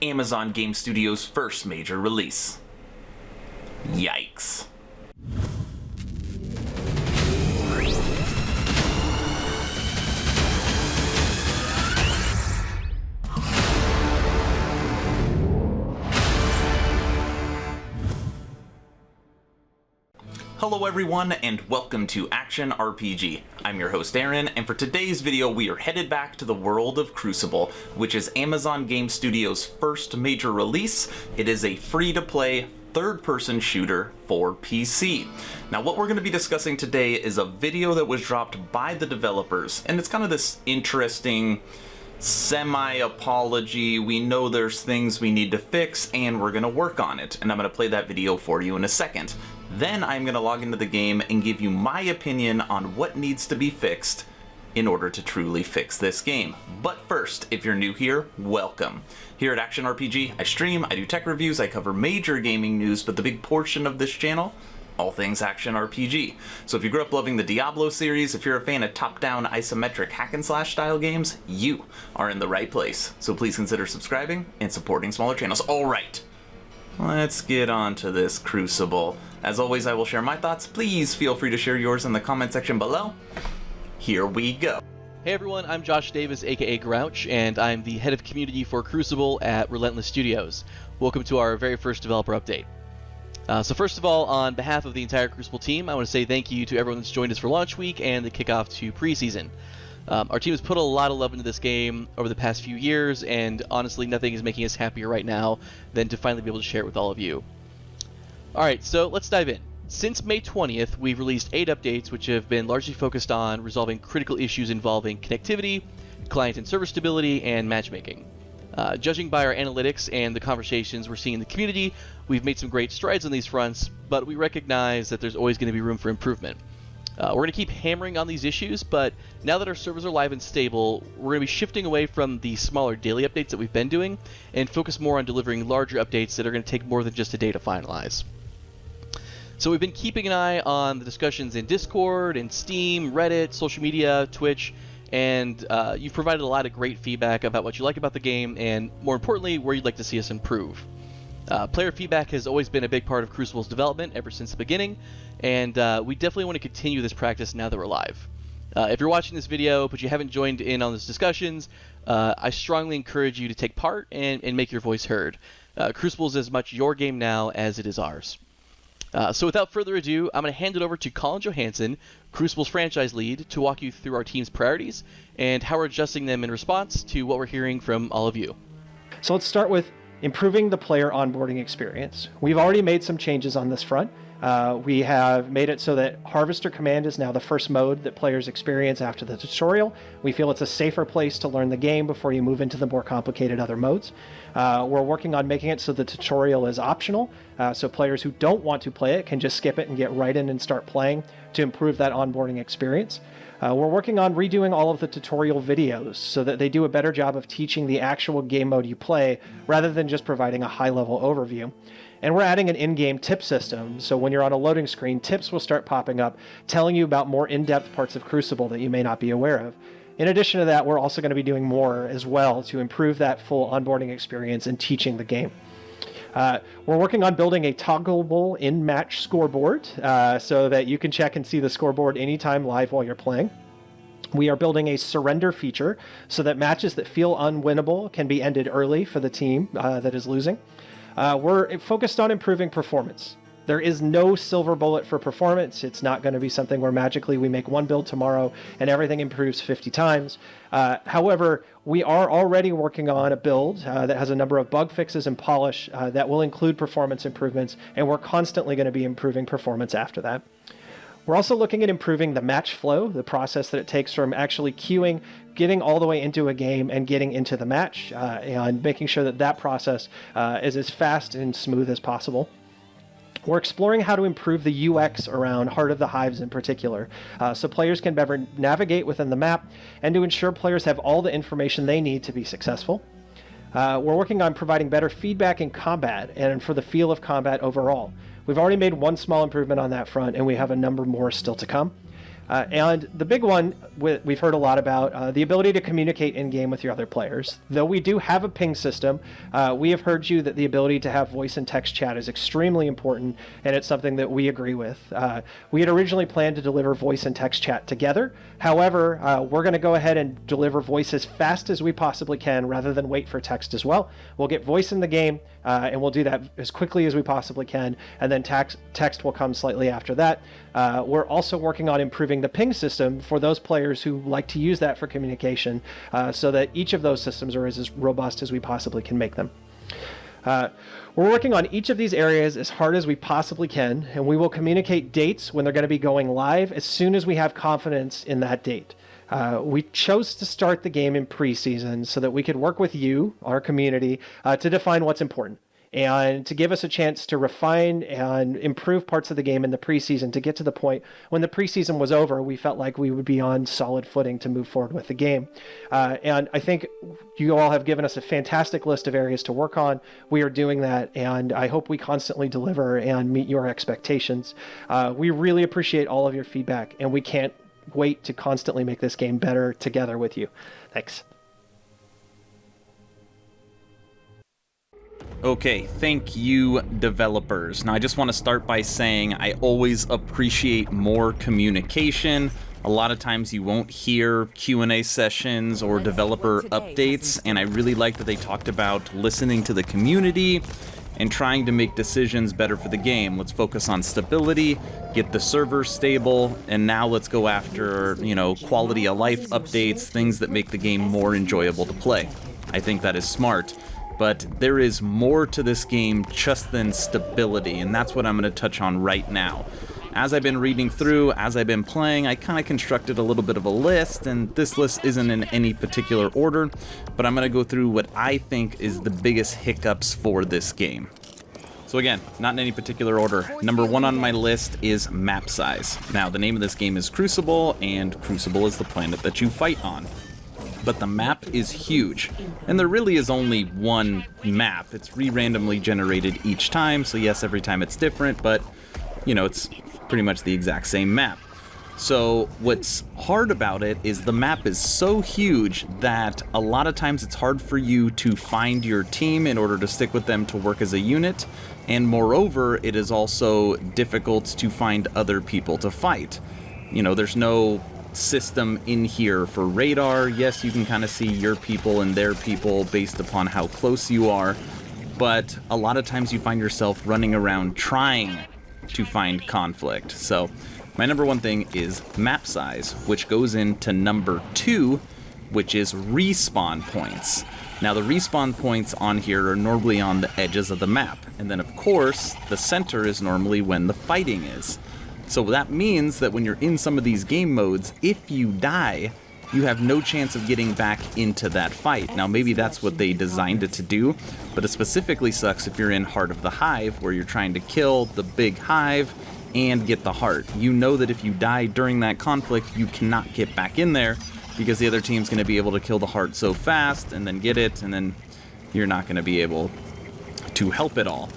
Amazon Game Studios' first major release. Yikes. Hello everyone, and welcome to Action RPG. I'm your host Aaron, and for today's video we are headed back to the world of Crucible, which is Amazon Game Studios' first major release. It is a free-to-play, third-person shooter for PC. Now what we're going to be discussing today is a video that was dropped by the developers, and it's kind of this interesting semi-apology. We know there's things we need to fix, and we're going to work on it, and I'm going to play that video for you in a second. Then I'm going to log into the game and give you my opinion on what needs to be fixed in order to truly fix this game. But first, if you're new here, welcome. Here at Action RPG, I stream, I do tech reviews, I cover major gaming news, but the big portion of this channel, all things Action RPG. So if you grew up loving the Diablo series, if you're a fan of top-down isometric hack-and-slash style games, you are in the right place. So please consider subscribing and supporting smaller channels. Alright, let's get on to this Crucible. As always, I will share my thoughts. Please feel free to share yours in the comment section below. Here we go. Hey everyone, I'm Josh Davis, aka Grouch, and I'm the head of community for Crucible at Relentless Studios. Welcome to our very first developer update. So first of all, on behalf of the entire Crucible team, I want to say thank you to everyone that's joined us for launch week and the kickoff to preseason. Our team has put a lot of love into this game over the past few years, and honestly, nothing is making us happier right now than to finally be able to share it with all of you. Alright, so let's dive in. Since May 20th, we've released 8 updates which have been largely focused on resolving critical issues involving connectivity, client and server stability, and matchmaking. Judging by our analytics and the conversations we're seeing in the community, we've made some great strides on these fronts, but we recognize that there's always going to be room for improvement. We're going to keep hammering on these issues, but now that our servers are live and stable, we're going to be shifting away from the smaller daily updates that we've been doing and focus more on delivering larger updates that are going to take more than just a day to finalize. So we've been keeping an eye on the discussions in Discord, in Steam, Reddit, social media, Twitch, and you've provided a lot of great feedback about what you like about the game and, more importantly, where you'd like to see us improve. Player feedback has always been a big part of Crucible's development ever since the beginning, and we definitely want to continue this practice now that we're live. If you're watching this video but you haven't joined in on those discussions, I strongly encourage you to take part and make your voice heard. Crucible is as much your game now as it is ours. So without further ado, I'm going to hand it over to Colin Johansson, Crucible's franchise lead, to walk you through our team's priorities and how we're adjusting them in response to what we're hearing from all of you. So let's start with improving the player onboarding experience. We've already made some changes on this front. We have made it so that Harvester Command is now the first mode that players experience after the tutorial. We feel it's a safer place to learn the game before you move into the more complicated other modes. We're working on making it so the tutorial is optional, so players who don't want to play it can just skip it and get right in and start playing to improve that onboarding experience. We're working on redoing all of the tutorial videos so that they do a better job of teaching the actual game mode you play rather than just providing a high-level overview. And we're adding an in-game tip system, so when you're on a loading screen, tips will start popping up telling you about more in-depth parts of Crucible that you may not be aware of. In addition to that, we're also going to be doing more as well to improve that full onboarding experience and teaching the game. We're working on building a toggleable in-match scoreboard so that you can check and see the scoreboard anytime live while you're playing. We are building a surrender feature so that matches that feel unwinnable can be ended early for the team that is losing. We're focused on improving performance. There is no silver bullet for performance. It's not going to be something where magically we make one build tomorrow and everything improves 50 times. However, we are already working on a build that has a number of bug fixes and polish that will include performance improvements, and we're constantly going to be improving performance after that. We're also looking at improving the match flow, the process that it takes from actually queuing, getting all the way into a game, and getting into the match, and making sure that that process is as fast and smooth as possible. We're exploring how to improve the UX around Heart of the Hives in particular, so players can better navigate within the map, and to ensure players have all the information they need to be successful. We're working on providing better feedback in combat and for the feel of combat overall. We've already made one small improvement on that front, and we have a number more still to come. And the big one we've heard a lot about, the ability to communicate in-game with your other players. Though we do have a ping system, we have heard you that the ability to have voice and text chat is extremely important, and it's something that we agree with. We had originally planned to deliver voice and text chat together. However, we're going to go ahead and deliver voice as fast as we possibly can rather than wait for text as well. We'll get voice in the game, and we'll do that as quickly as we possibly can, and then text will come slightly after that. We're also working on improving the ping system for those players who like to use that for communication, so that each of those systems are as robust as we possibly can make them. We're working on each of these areas as hard as we possibly can, and we will communicate dates when they're going to be going live as soon as we have confidence in that date. We chose to start the game in preseason so that we could work with you, our community, to define what's important, and to give us a chance to refine and improve parts of the game in the preseason to get to the point when the preseason was over, we felt like we would be on solid footing to move forward with the game. And I think you all have given us a fantastic list of areas to work on. We are doing that, and I hope we constantly deliver and meet your expectations. We really appreciate all of your feedback, and we can't wait to constantly make this game better together with you. Thanks. Okay, thank you, developers. Now, I just want to start by saying I always appreciate more communication. A lot of times you won't hear Q&A sessions or developer updates, and I really like that they talked about listening to the community and trying to make decisions better for the game. Let's focus on stability, get the server stable, and now let's go after, quality of life updates, things that make the game more enjoyable to play. I think that is smart. But there is more to this game just than stability, and that's what I'm going to touch on right now. As I've been reading through, as I've been playing, I kind of constructed a little bit of a list, and this list isn't in any particular order, but I'm going to go through what I think is the biggest hiccups for this game. So again, not in any particular order. Number one on my list is map size. Now, the name of this game is Crucible, and Crucible is the planet that you fight on. But the map is huge, and there really is only one map. It's randomly generated each time, so yes, every time it's different, but, it's pretty much the exact same map. So what's hard about it is the map is so huge that a lot of times it's hard for you to find your team in order to stick with them to work as a unit, and moreover, it is also difficult to find other people to fight. There's no system in here for radar. Yes, you can kind of see your people and their people based upon how close you are, but a lot of times you find yourself running around trying to find conflict. So my number one thing is map size, which goes into number 2, which is respawn points. Now, the respawn points on here are normally on the edges of the map, and then of course the center is normally when the fighting is. So that means that when you're in some of these game modes, if you die, you have no chance of getting back into that fight. Now, maybe that's what they designed it to do, but it specifically sucks if you're in Heart of the Hive, where you're trying to kill the big hive and get the heart. You know that if you die during that conflict, you cannot get back in there, because the other team's going to be able to kill the heart so fast and then get it, and then you're not going to be able to help at all.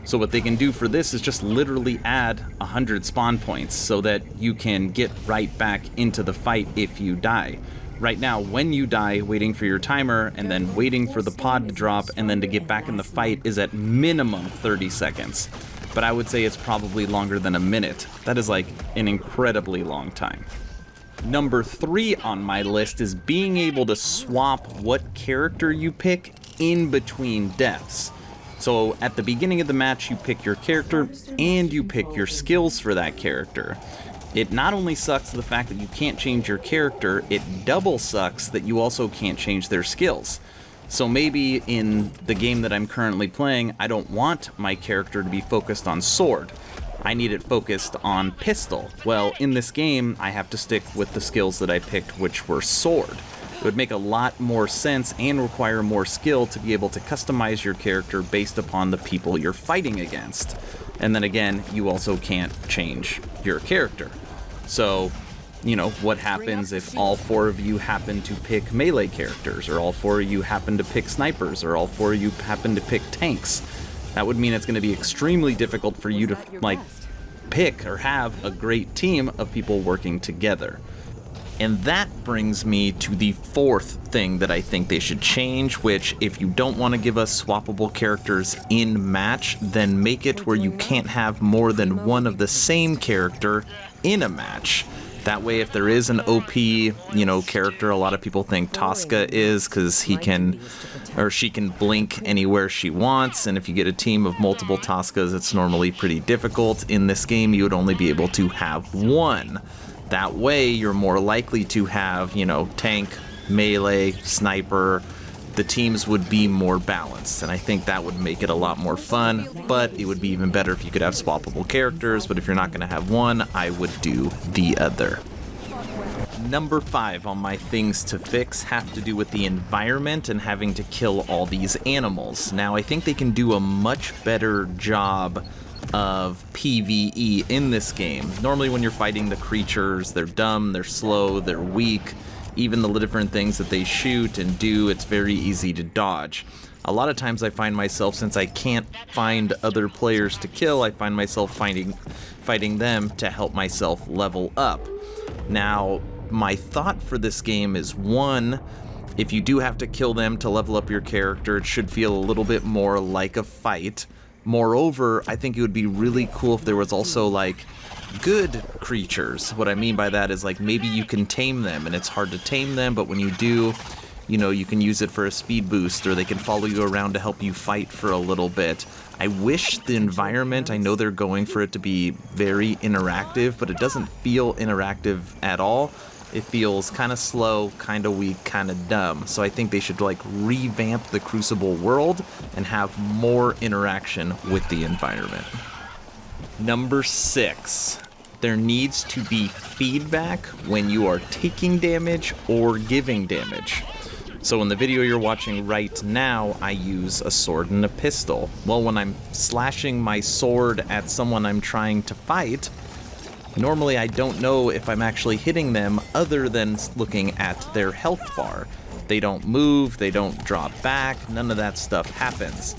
So what they can do for this is just literally add 100 spawn points so that you can get right back into the fight if you die. Right now, when you die, waiting for your timer and then waiting for the pod to drop and then to get back in the fight is at minimum 30 seconds. But I would say it's probably longer than a minute. That is like an incredibly long time. Number 3 on my list is being able to swap what character you pick in between deaths. So at the beginning of the match, you pick your character and you pick your skills for that character. It not only sucks the fact that you can't change your character, it double sucks that you also can't change their skills. So maybe in the game that I'm currently playing, I don't want my character to be focused on sword. I need it focused on pistol. Well, in this game, I have to stick with the skills that I picked, which were sword. It would make a lot more sense and require more skill to be able to customize your character based upon the people you're fighting against. And then again, you also can't change your character. So, what happens if all 4 of you happen to pick melee characters, or all 4 of you happen to pick snipers, or all 4 of you happen to pick tanks? That would mean it's going to be extremely difficult for you to, pick or have a great team of people working together. And that brings me to the fourth thing that I think they should change, which, if you don't want to give us swappable characters in match, then make it where you can't have more than one of the same character in a match. That way, if there is an OP, character, a lot of people think Tosca is, because he can, or she can blink anywhere she wants, and if you get a team of multiple Toscas, it's normally pretty difficult. In this game, you would only be able to have one. That way, you're more likely to have, tank, melee, sniper. The teams would be more balanced, and I think that would make it a lot more fun, but it would be even better if you could have swappable characters, but if you're not going to have one, I would do the other. Number 5 on my things to fix have to do with the environment and having to kill all these animals. Now, I think they can do a much better job of PvE in this game. Normally when you're fighting the creatures, they're dumb, they're slow, they're weak. Even the different things that they shoot and do, it's very easy to dodge. A lot of times I find myself, since I can't find other players to kill, I find myself fighting them to help myself level up. Now, my thought for this game is, one, if you do have to kill them to level up your character, it should feel a little bit more like a fight. Moreover, I think it would be really cool if there was also, good creatures. What I mean by that is, maybe you can tame them, and it's hard to tame them, but when you do, you can use it for a speed boost, or they can follow you around to help you fight for a little bit. I wish the environment, I know they're going for it to be very interactive, but it doesn't feel interactive at all. It feels kind of slow, kind of weak, kind of dumb. So I think they should revamp the Crucible world and have more interaction with the environment. Number 6, there needs to be feedback when you are taking damage or giving damage. So in the video you're watching right now, I use a sword and a pistol. Well, when I'm slashing my sword at someone I'm trying to fight, normally I don't know if I'm actually hitting them other than looking at their health bar. They don't move, they don't drop back, none of that stuff happens.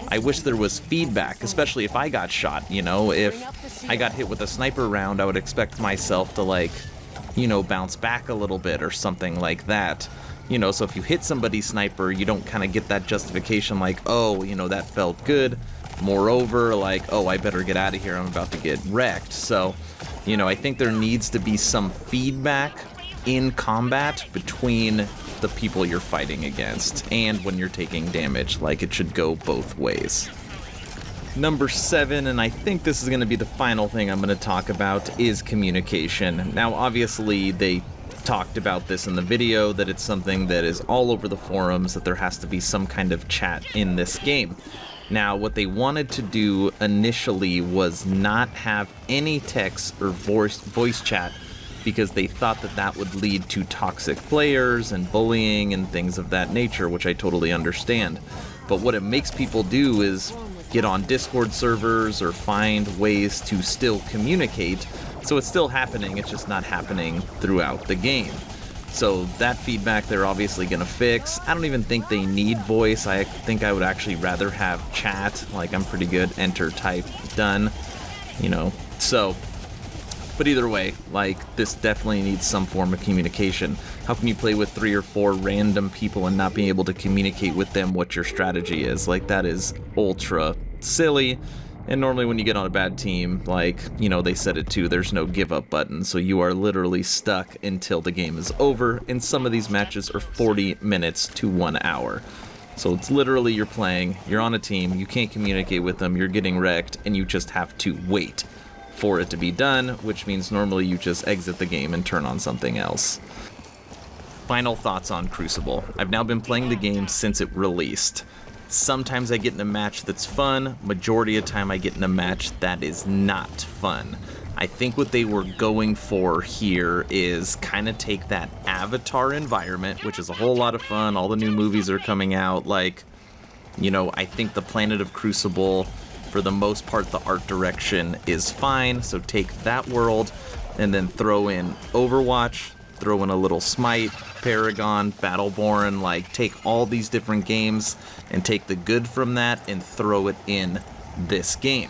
I wish there was feedback, especially if I got shot, if I got hit with a sniper round, I would expect myself to bounce back a little bit or something like that. So if you hit somebody's sniper, you don't kind of get that justification that felt good. Moreover, I better get out of here, I'm about to get wrecked. So, I think there needs to be some feedback in combat between the people you're fighting against and when you're taking damage. It should go both ways. Number 7, and I think this is going to be the final thing I'm going to talk about, is communication. Now, obviously, they talked about this in the video, that it's something that is all over the forums, that there has to be some kind of chat in this game. Now, what they wanted to do initially was not have any text or voice chat, because they thought that would lead to toxic players and bullying and things of that nature, which I totally understand. But what it makes people do is get on Discord servers or find ways to still communicate. So it's still happening, it's just not happening throughout the game. So that feedback they're obviously going to fix. I don't even think they need voice. I think I would actually rather have chat. I'm pretty good, enter, type, done, So, but either way, this definitely needs some form of communication. How can you play with 3 or 4 random people and not be able to communicate with them what your strategy is? That is ultra silly. And normally when you get on a bad team, they said it too, there's no give up button, so you are literally stuck until the game is over, and some of these matches are 40 minutes to 1 hour. So it's literally you're playing, you're on a team, you can't communicate with them, you're getting wrecked, and you just have to wait for it to be done, which means normally you just exit the game and turn on something else. Final thoughts on Crucible. I've now been playing the game since it released. Sometimes I get in a match that's fun, majority of the time I get in a match that is not fun. I think what they were going for here is kind of take that Avatar environment, which is a whole lot of fun, all the new movies are coming out, I think the planet of Crucible, for the most part, the art direction is fine, so take that world and then throw in Overwatch, throw in a little Smite, Paragon, Battleborn, take all these different games and take the good from that and throw it in this game.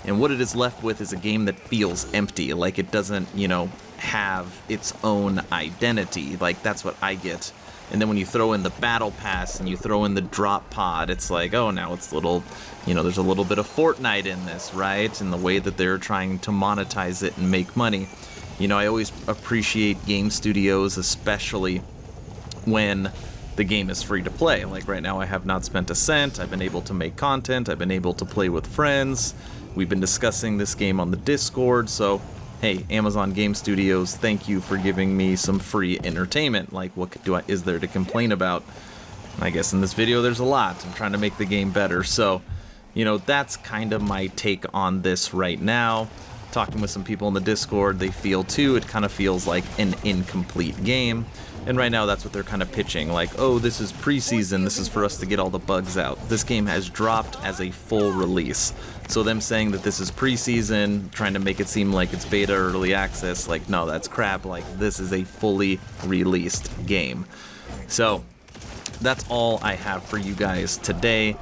And what it is left with is a game that feels empty, like it doesn't, you know, have its own identity. Like, that's what I get. And then when you throw in the battle pass and you throw in the drop pod, it's like, oh, now it's little, you know, there's a little bit of Fortnite in this, right? And the way that they're trying to monetize it and make money. You know, I always appreciate game studios, especially when the game is free to play. Like right now, I have not spent a cent. I've been able to make content. I've been able to play with friends. We've been discussing this game on the Discord, so hey, Amazon Game Studios, thank you for giving me some free entertainment. Like, what is there to complain about? I guess in this video there's a lot. I'm trying to make the game better, so, you know, that's kind of my take on this right now. Talking with some people in the Discord, they feel too, it kind of feels like an incomplete game. And right now that's what they're kind of pitching, like, oh, this is preseason, this is for us to get all the bugs out. This game has dropped as a full release. So them saying that this is preseason, trying to make it seem like it's beta or early access, like, no, that's crap. Like, this is a fully released game. So that's all I have for you guys today.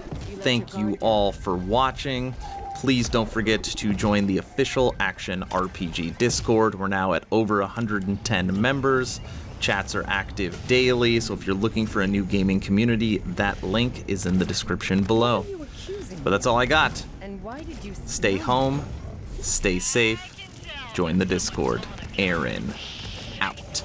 Thank you all for watching. Please don't forget to join the official Action RPG Discord. We're now at over 110 members. Chats are active daily, so if you're looking for a new gaming community, that link is in the description below. But that's all I got. Stay home, stay safe, join the Discord. Aaron, out.